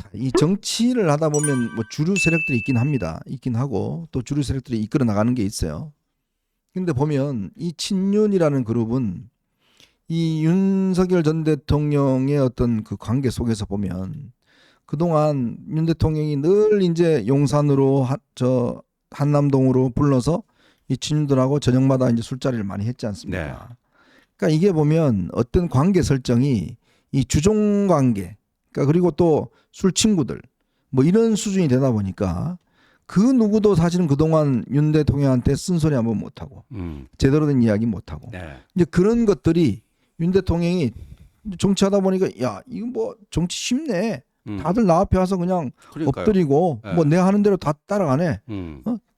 자, 이 정치를 하다 보면 뭐 주류 세력들이 있긴 합니다. 있긴 하고 또 주류 세력들이 이끌어 나가는 게 있어요. 근데 보면 이 친윤이라는 그룹은 이 윤석열 전 대통령의 어떤 그 관계 속에서 보면 그동안 윤 대통령이 늘 이제 용산으로 저 한남동으로 불러서 이 친윤들하고 저녁마다 이제 술자리를 많이 했지 않습니까? 네. 그러니까 이게 보면 어떤 관계 설정이 이 주종 관계, 그러니까 그리고 또 술 친구들 뭐 이런 수준이 되다 보니까 그 누구도 사실은 그동안 윤 대통령한테 쓴소리 한번 못하고 제대로 된 이야기 못하고 네. 이제 그런 것들이 윤 대통령이 정치하다 보니까 야 이거 뭐 정치 쉽네. 다들 나 앞에 와서 그냥 그러니까요. 엎드리고 네. 뭐 내가 하는 대로 다 따라가네.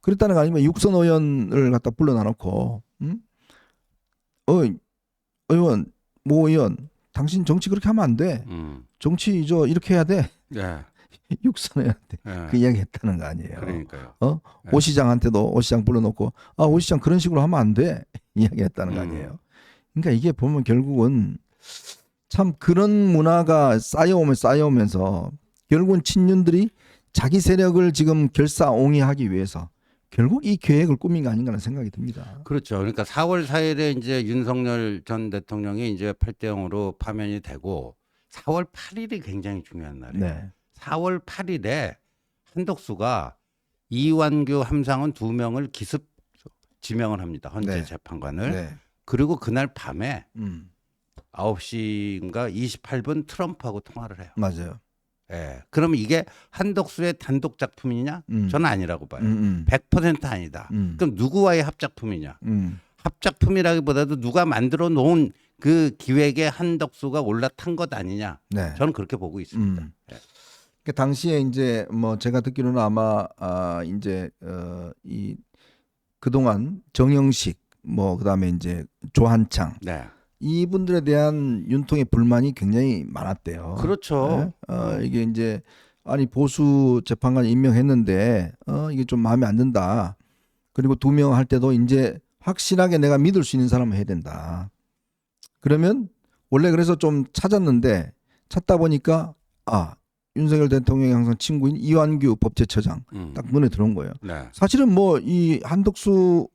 그랬다는 거 아니면 육선 의원을 갖다 불러놔놓고 의원 모 의원 당신 정치 그렇게 하면 안 돼. 정치 이렇게 해야 돼. 네. 육선 의원한테 네. 그 이야기 했다는 거 아니에요. 그러니까요. 네. 오 시장한테도 오 시장 불러놓고 오 시장 그런 식으로 하면 안 돼. 이야기 했다는 거 아니에요. 그러니까 이게 보면 결국은 참 그런 문화가 쌓여오면서 결국은 친윤들이 자기 세력을 지금 결사옹위하기 위해서 결국 이 계획을 꾸민 거 아닌가 하는 생각이 듭니다. 그렇죠. 그러니까 4월 4일에 이제 윤석열 전 대통령이 이제 8대 0으로 파면이 되고 4월 8일이 굉장히 중요한 날이에요. 네. 4월 8일에 한덕수가 이완규, 함상훈 두 명을 기습 지명을 합니다. 헌재 네. 재판관을. 네. 그리고 그날 밤에 9시인가 28분 트럼프하고 통화를 해요. 맞아요. 예. 그러면 이게 한덕수의 단독 작품이냐? 저는 아니라고 봐요. 100% 아니다. 그럼 누구와의 합작품이냐? 합작품이라기보다도 누가 만들어 놓은 그 기획에 한덕수가 올라탄 것 아니냐? 네. 저는 그렇게 보고 있습니다. 예. 그 당시에 이제 뭐 제가 듣기로는 아마 이제 이 그동안 정영식 뭐 그다음에 이제 조한창 네. 이분들에 대한 윤통의 불만이 굉장히 많았대요. 그렇죠. 네? 이게 이제 아니 보수 재판관 임명했는데 이게 좀 마음에 안 든다. 그리고 2명 할 때도 이제 확실하게 내가 믿을 수 있는 사람을 해야 된다. 그러면 원래 그래서 좀 찾았는데 찾다 보니까 윤석열 대통령이 항상 친구인 이완규 법제처장 딱 눈에 들어온 거예요. 네. 사실은 뭐 이 한덕수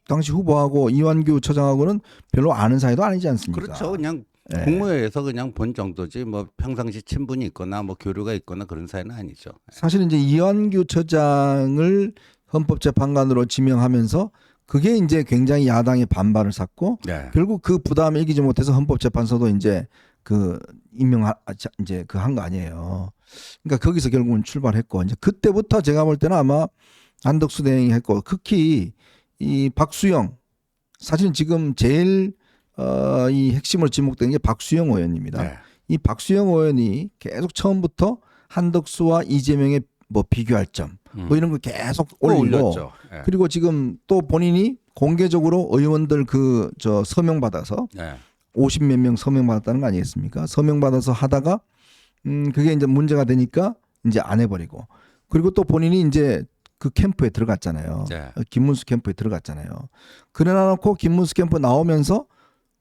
당시 후보하고 이완규 처장하고는 별로 아는 사이도 아니지 않습니까? 그렇죠. 그냥 예. 국무회에서 그냥 본 정도지 뭐 평상시 친분이 있거나 뭐 교류가 있거나 그런 사이는 아니죠. 사실은 이제 이완규 처장을 헌법재판관으로 지명하면서 그게 이제 굉장히 야당의 반발을 샀고 네. 결국 그 부담을 이기지 못해서 헌법재판소도 이제 그 이제 그 한 거 아니에요. 그러니까 거기서 결국은 출발했고 이제 그때부터 제가 볼 때는 아마 한덕수 대행이 했고 특히 이 박수영 사실은 지금 제일 이 핵심으로 지목된 게 박수영 의원입니다. 네. 이 박수영 의원이 계속 처음부터 한덕수와 이재명의 뭐 비교할 점 뭐 이런 거 계속 올리고 올렸죠. 네. 그리고 지금 또 본인이 공개적으로 의원들 그 저 서명 받아서 네. 50몇 명 서명 받았다는 거 아니겠습니까? 서명 받아서 하다가 그게 이제 문제가 되니까 이제 안 해버리고 그리고 또 본인이 이제 그 캠프에 들어갔잖아요. 네. 김문수 캠프에 들어갔잖아요. 그래놓고 김문수 캠프 나오면서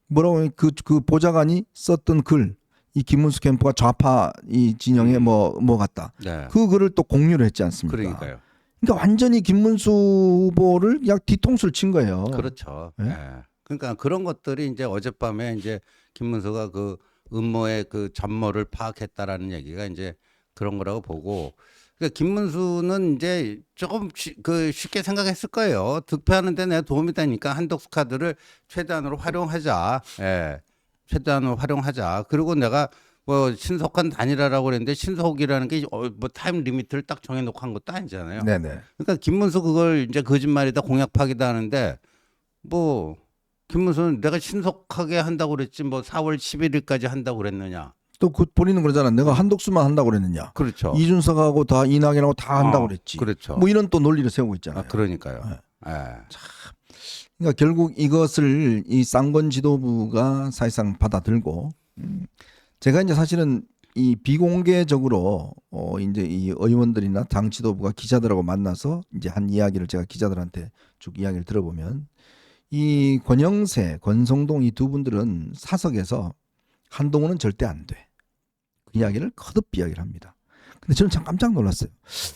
뭐라고 그 보좌관이 썼던 글, 이 김문수 캠프가 좌파 이 진영에 뭐 같다. 네. 그 글을 또 공유를 했지 않습니까? 그러니까요. 그러니까 완전히 김문수 후보를 그냥 뒤통수를 친 거예요. 그렇죠. 네? 네. 그러니까 그런 것들이 이제 어젯밤에 이제 김문수가 그 음모의 그 전모를 파악했다라는 얘기가 이제 그런 거라고 보고. 그러니까 김문수는 이제 조금 쉽게 생각했을 거예요. 득표하는데 내가 도움이 되니까 한덕수 카드를 최대한으로 활용하자. 예. 최대한으로 활용하자. 그리고 내가 뭐 신속한 단일화라고 그랬는데 신속이라는 게 뭐 타임 리미트를 딱 정해놓고 한 것도 아니잖아요. 네네. 그러니까 김문수 그걸 이제 거짓말이다 공약 파기다 하는데 뭐 김문수는 내가 신속하게 한다고 그랬지 뭐 4월 11일까지 한다고 그랬느냐. 또 그 본인은 그러잖아. 내가 한덕수만 한다고 그랬느냐. 그렇죠. 이준석하고 다 이낙연하고 다 한다고 그랬지. 그렇죠. 뭐 이런 또 논리를 세우고 있잖아요. 그러니까요. 네. 예. 그러니까 결국 이것을 이 쌍권 지도부가 사실상 받아들고 제가 이제 사실은 이 비공개적으로 이제 이 의원들이나 당 지도부가 기자들하고 만나서 이제 한 이야기를 제가 기자들한테 쭉 이야기를 들어보면 이 권영세, 권성동 이 두 분들은 사석에서 한동훈은 절대 안 돼. 그 이야기를 거듭 이야기를 합니다. 근데 저는 참 깜짝 놀랐어요.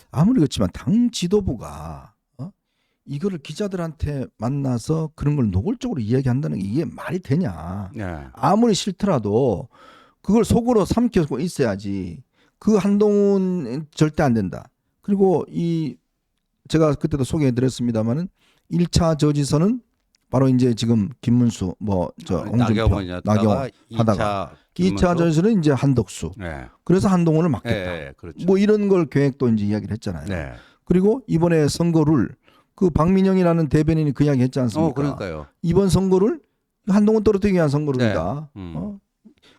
아무리 그렇지만 당 지도부가 이거를 기자들한테 만나서 그런 걸 노골적으로 이야기한다는 게 이게 말이 되냐. 네. 아무리 싫더라도 그걸 속으로 삼키고 있어야지. 그 한동훈 절대 안 된다. 그리고 제가 그때도 소개해드렸습니다마는 1차 저지선은 바로 이제 지금 김문수 홍준표 나경원이었다가 하다가 2차 2차 저지선은 이제 한덕수. 네. 그래서 한동훈을 막겠다. 네, 그렇죠. 뭐 이런 걸 계획도 이제 이야기를 했잖아요. 네. 그리고 이번에 선거를 그 박민영이라는 대변인이 그 이야기 했지 않습니까? 그러니까요. 이번 선거를 한동훈 떨어뜨리기 위한 선거입니다.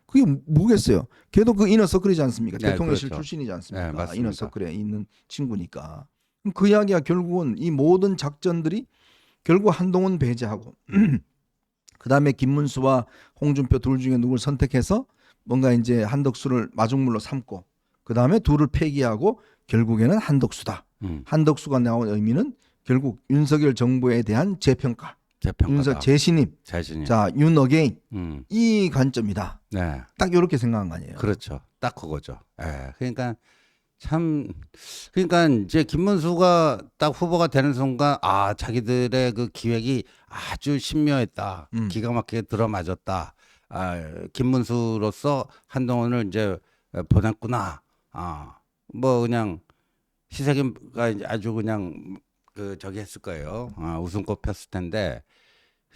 그게 뭐겠어요? 걔도 그 이너서클이지 않습니까? 네, 대통령실 그렇죠. 출신이지 않습니까? 네, 맞습니다. 이너서클에 있는 친구니까. 그럼 그 이야기가 결국은 이 모든 작전들이 결국 한동훈 배제하고 그다음에 김문수와 홍준표 둘 중에 누굴 선택해서 뭔가 이제 한덕수를 마중물로 삼고 그다음에 둘을 폐기하고 결국에는 한덕수다. 한덕수가 나온 의미는 결국 윤석열 정부에 대한 재평가. 윤석 재신임. 자, 윤어게인. 이 관점이다. 네. 딱 이렇게 생각한 거 아니에요. 그렇죠. 딱 그거죠. 예. 그러니까 이제 김문수가 딱 후보가 되는 순간 자기들의 그 기획이 아주 신묘했다. 기가 막히게 들어맞았다. 김문수로서 한동훈을 이제 보냈구나. 뭐 그냥 시세기가 아주 그냥 저기 했을 거예요. 웃음꽃 폈을 텐데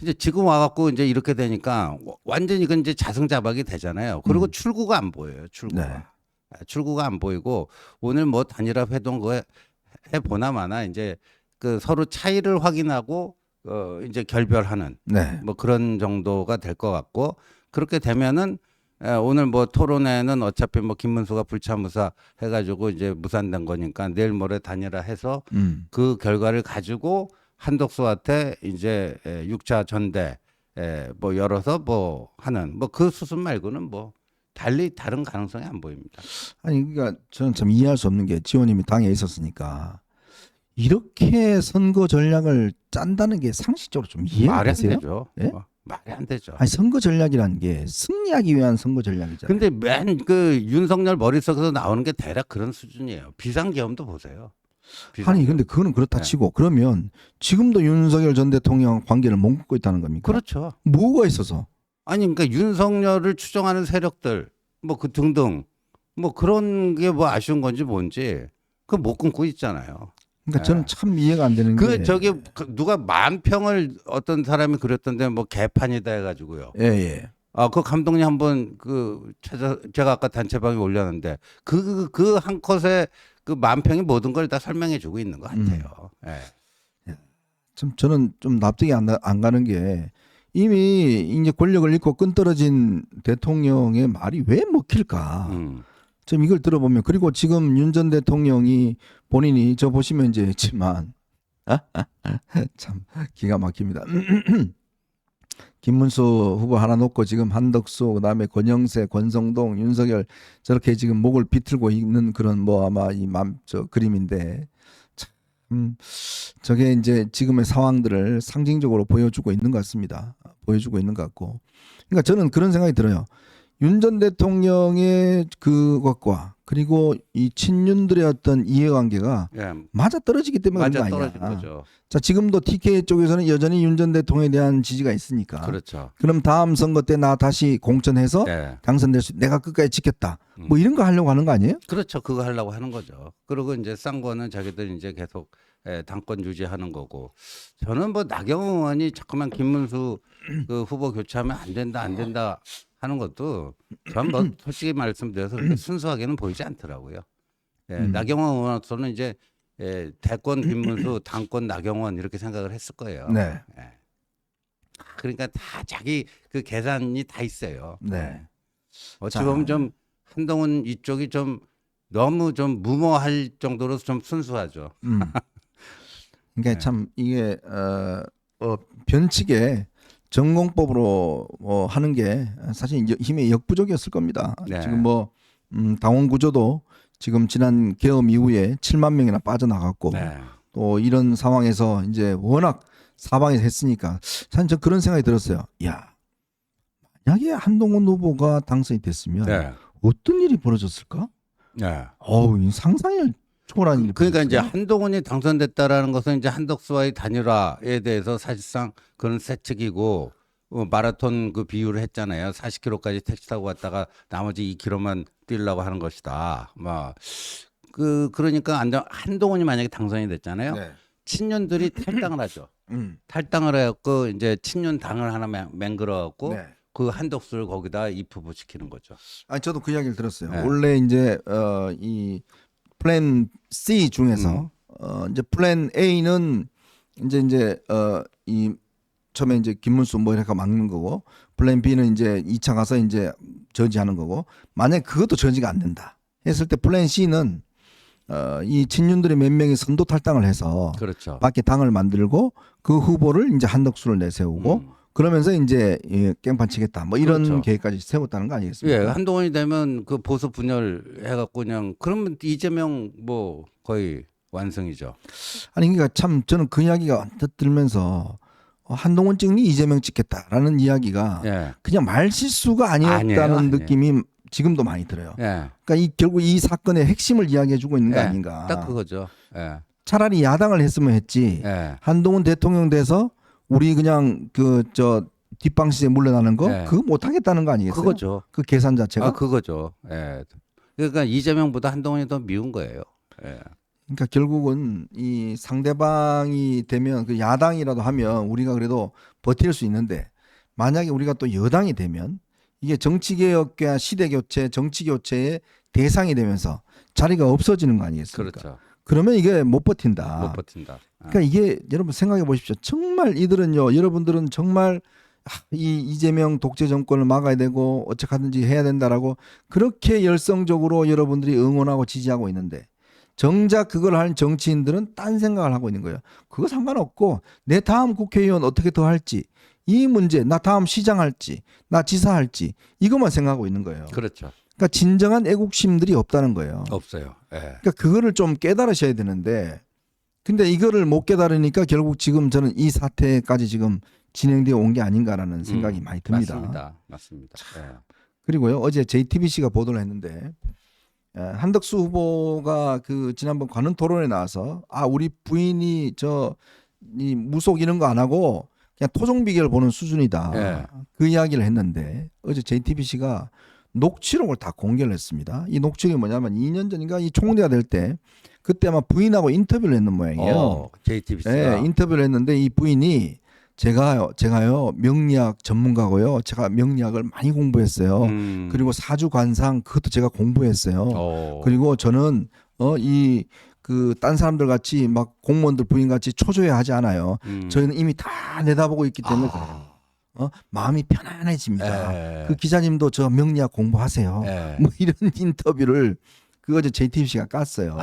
이제 지금 와갖고 이제 이렇게 되니까 완전히 이건 이제 자승자박이 되잖아요. 그리고 출구가 안 보여요. 출구가. 네. 출구가 안 보이고 오늘 뭐 단일화 회동 해 보나마나 이제 그 서로 차이를 확인하고 이제 결별하는 네. 뭐 그런 정도가 될 것 같고 그렇게 되면은 오늘 뭐 토론회는 어차피 뭐 김문수가 불참무사 해가지고 이제 무산된 거니까 내일 모레 단일화해서 그 결과를 가지고 한덕수한테 이제 6차 전대 뭐 열어서 뭐 하는 뭐 그 수순 말고는 뭐 달리 다른 가능성이 안 보입니다. 아니 그러니까 저는 참 이해할 수 없는 게 지원님이 당에 있었으니까 이렇게 선거 전략을 짠다는 게 상식적으로 좀 이해가 말이 안 되세요? 되죠. 예? 말이 안 되죠. 아니 선거 전략이라는 게 승리하기 위한 선거 전략이잖아요. 근데 맨 그 윤석열 머릿속에서 나오는 게 대략 그런 수준이에요. 비상계엄도 보세요. 아니 근데 그거는 그렇다 네. 치고 그러면 지금도 윤석열 전 대통령 관계를 멈고 있다는 겁니까? 그렇죠. 뭐가 있어서? 아니 그러니까 윤석열을 추종하는 세력들 뭐 그 등등 뭐 그런 게 뭐 아쉬운 건지 뭔지 그 못 끊고 있잖아요. 그러니까 저는 참 이해가 안 되는 게 저기 누가 만평을 어떤 사람이 그렸던데 뭐 개판이다 해가지고요. 예. 그 감독님 한번 제가 아까 단체방에 올렸는데 그 한 컷에 그 만평이 모든 걸 다 설명해주고 있는 것 같아요. 예. 참 저는 좀 납득이 안 가는 게 이미 이제 권력을 잃고 끈떨어진 대통령의 말이 왜 먹힐까? 좀 이걸 들어보면 그리고 지금 윤 전 대통령이 본인이 저 보시면 이제 했지만 참 기가 막힙니다. 김문수 후보 하나 놓고 지금 한덕수 그다음에 권영세, 권성동, 윤석열 저렇게 지금 목을 비틀고 있는 그런 뭐 아마 저 그림인데 참 저게 이제 지금의 상황들을 상징적으로 보여주고 있는 것 같습니다. 보여주고 있는 것 같고 그러니까 저는 그런 생각이 들어요. 윤 전 대통령의 그것과 그리고 이 친윤들의 어떤 이해관계가 맞아 떨어지기 때문에 그런 거 아니야. 거죠. 자 지금도 TK 쪽에서는 여전히 윤 전 대통령에 대한 지지가 있으니까. 그렇죠. 그럼 다음 선거 때 나 다시 공천해서 당선될 수 내가 끝까지 지켰다. 뭐 이런 거 하려고 하는 거 아니에요? 그렇죠. 그거 하려고 하는 거죠. 그리고 이제 쌍거는 자기들 이제 계속 당권 유지하는 거고 저는 뭐 나경원 의원이 자꾸만 김문수 그 후보 교체하면 안 된다 하는 것도 전 뭐 솔직히 말씀드려서 그렇게 순수하게는 보이지 않더라고요. 나경원 의원으로서는 이제 대권 김문수, 당권 나경원 이렇게 생각을 했을 거예요. 네. 그러니까 다 자기 그 계산이 다 있어요. 네. 어찌 보면 좀 한동훈 이쪽이 좀 너무 좀 무모할 정도로 좀 순수하죠. 그러니까 참 이게 변칙에 전공법으로 하는 게 사실 힘의 역부족이었을 겁니다. 네. 지금 뭐 당원 구조도 지금 지난 계엄 이후에 7만 명이나 빠져나갔고 또 이런 상황에서 이제 워낙 사방에서 했으니까 사실 저 그런 생각이 들었어요. 야 만약에 한동훈 후보가 당선이 됐으면 어떤 일이 벌어졌을까? 네. 어우, 이 상상을 초월한 일. 그러니까 이제 한동훈이 당선됐다라는 것은 이제 한덕수와의 단일화에 대해서 사실상 그런 세측이고 마라톤 그 비유를 했잖아요. 40km까지 택시 타고 갔다가 나머지 2km만 뛰려고 하는 것이다. 그러니까 한동훈이 만약에 당선이 됐잖아요. 네. 친윤들이 탈당을 하죠. 음. 탈당을 해갖고 이제 친윤 당을 하나 맹글어갖고 네. 그 한덕수를 거기다 입후보 시키는 거죠. 아니 저도 그 이야기를 들었어요. 네. 원래 이제 이 플랜 C 중에서 이제 플랜 A는 이제 이 처음에 이제 김문수 뭐 이렇게 막는 거고, 플랜 B는 이제 2차 가서 이제 저지하는 거고, 만약 그것도 저지가 안 된다 했을 때 플랜 C는 이 친윤들이 몇 명이 선도 탈당을 해서 그렇죠. 밖에 당을 만들고 그 후보를 이제 한덕수를 내세우고 그러면서 이제 깽판 치겠다 뭐 이런 그렇죠. 계획까지 세웠다는 거 아니겠습니까? 예, 한동훈이 되면 그 보수 분열 해갖고 그냥 그러면 이재명 뭐 거의 완성이죠. 아니 그러니까 참 저는 그 이야기가 언뜻 들면서 한동훈 찍니 이재명 찍겠다라는 이야기가 예, 그냥 말 실수가 아니었다는 아니에요. 느낌이 지금도 많이 들어요. 예, 그러니까 결국 이 사건의 핵심을 이야기해주고 있는 거 예, 아닌가. 딱 그거죠. 예, 차라리 야당을 했으면 했지. 예, 한동훈 대통령 돼서 우리 그냥 뒷방시에 물러나는 거 네. 그거 못 하겠다는 거 아니겠어요? 그거죠. 그 계산 자체가. 그거죠. 예. 그러니까 이재명보다 한동훈이 더 미운 거예요. 예. 그러니까 결국은 이 상대방이 되면 그 야당이라도 하면 우리가 그래도 버틸 수 있는데 만약에 우리가 또 여당이 되면 이게 정치개혁과 시대교체, 정치교체의 대상이 되면서 자리가 없어지는 거 아니겠습니까? 그렇죠. 그러면 이게 못 버틴다. 못 버틴다. 그러니까 이게 여러분 생각해 보십시오. 정말 이들은요, 여러분들은 정말 이 이재명 독재 정권을 막아야 되고 어떻게든지 해야 된다라고 그렇게 열성적으로 여러분들이 응원하고 지지하고 있는데 정작 그걸 하는 정치인들은 딴 생각을 하고 있는 거예요. 그거 상관없고 내 다음 국회의원 어떻게 더 할지 이 문제, 나 다음 시장 할지, 나 지사 할지 이것만 생각하고 있는 거예요. 그렇죠. 그러니까 진정한 애국심들이 없다는 거예요. 없어요. 예. 그러니까 그거를 좀 깨달으셔야 되는데 근데 이거를 못 깨달으니까 결국 지금 저는 이 사태까지 지금 진행되어 온 게 아닌가라는 생각이 많이 듭니다. 맞습니다. 예. 그리고요 어제 JTBC가 보도를 했는데 한덕수 후보가 그 지난번 관훈 토론에 나와서 우리 부인이 이 무속 이런 거 안 하고 그냥 토종 비결 보는 수준이다. 예. 그 이야기를 했는데 어제 JTBC가 녹취록을 다 공개를 했습니다. 이 녹취록이 뭐냐면 2년 전인가 이 총리가 될 때 그때 아마 부인하고 인터뷰를 했는 모양이에요. JTBC가. 네, 인터뷰를 했는데 이 부인이 제가요 명리학 전문가고요. 제가 명리학을 많이 공부했어요. 그리고 사주 관상 그것도 제가 공부했어요. 그리고 저는 딴 사람들 같이 막 공무원들 부인 같이 초조해하지 않아요. 저희는 이미 다 내다보고 있기 때문에 마음이 편안해집니다. 예. 그 기자님도 저 명리학 공부하세요. 예. 뭐 이런 인터뷰를 어제 JTBC가 깠어요.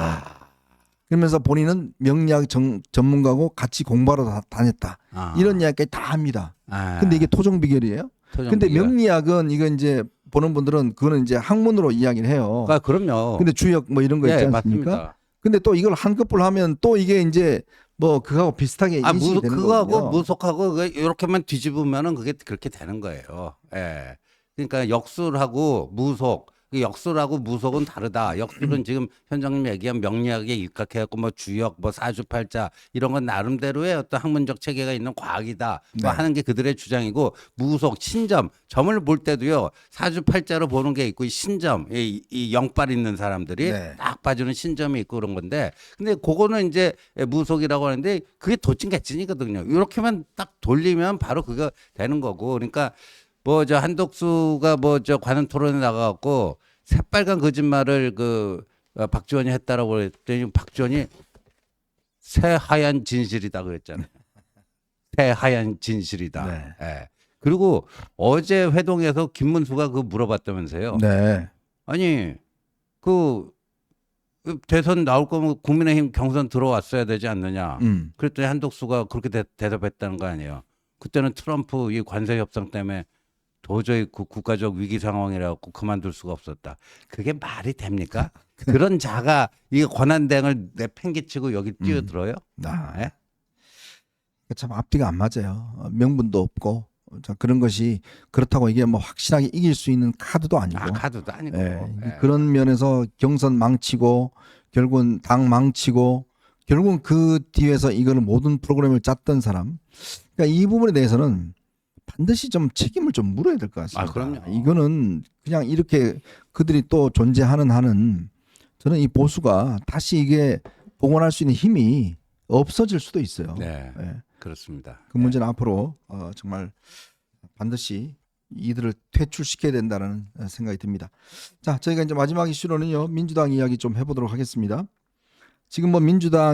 그러면서 본인은 명리학 전문가고 같이 공부하러 다녔다. 이런 이야기까지 다 합니다. 근데 이게 토종 비결이에요? 근데 명리학은 이거 이제 보는 분들은 그거는 이제 학문으로 이야기를 해요. 그럼요. 근데 주역 뭐 이런 거 있지 않습니까? 맞습니다. 근데 또 이걸 한꺼풀 하면 또 이게 이제 뭐 그거하고 비슷하게 인식이 되는 그거하고 거거든요. 무속하고 이렇게만 뒤집으면은 그게 그렇게 되는 거예요. 예. 그러니까 역술하고 무속, 역술하고 무속은 다르다. 역술은 지금 현장님 얘기한 명리학에 입각해갖고 뭐 주역, 뭐 사주팔자 이런 건 나름대로의 어떤 학문적 체계가 있는 과학이다. 네. 뭐 하는 게 그들의 주장이고 무속, 신점, 점을 볼 때도요 사주팔자로 보는 게 있고 신점, 이 영빨 있는 사람들이 네. 딱 봐주는 신점이 있고 그런 건데, 근데 그거는 이제 무속이라고 하는데 그게 도찐개찐이거든요. 이렇게만 딱 돌리면 바로 그거 되는 거고, 그러니까. 뭐 저 한덕수가 뭐 저 관훈 토론에 나가갖고 새빨간 거짓말을 박지원이 했다라고 그랬더니 박지원이 새하얀 진실이다 그랬잖아요. 새하얀 진실이다. 네. 예. 그리고 어제 회동에서 김문수가 물어봤다면서요. 네. 아니 대선 나올 거면 국민의힘 경선 들어왔어야 되지 않느냐. 그랬더니 한덕수가 그렇게 대답했다는 거 아니에요. 그때는 트럼프 이 관세 협상 때문에 도저히 국가적 위기 상황이라 갖고 그만둘 수가 없었다. 그게 말이 됩니까? 그런 자가 이 권한대행을 내팽개치고 여기 뛰어들어요? 네? 참 앞뒤가 안 맞아요. 명분도 없고 자, 그런 것이 그렇다고 이게 뭐 확실하게 이길 수 있는 카드도 아니고. 카드도 아니고. 예, 예. 그런 면에서 경선 망치고 결국은 당 망치고 결국은 그 뒤에서 이거를 모든 프로그램을 짰던 사람. 그러니까 이 부분에 대해서는 반드시 좀 책임을 좀 물어야 될 것 같습니다. 그럼요. 이거는 그냥 이렇게 그들이 또 존재하는 한은 저는 이 보수가 다시 이게 복원할 수 있는 힘이 없어질 수도 있어요. 네, 예. 그렇습니다. 그 문제는 앞으로 정말 반드시 이들을 퇴출시켜야 된다는 생각이 듭니다. 자, 저희가 이제 마지막 이슈로는요 민주당 이야기 좀 해보도록 하겠습니다. 지금 뭐 민주당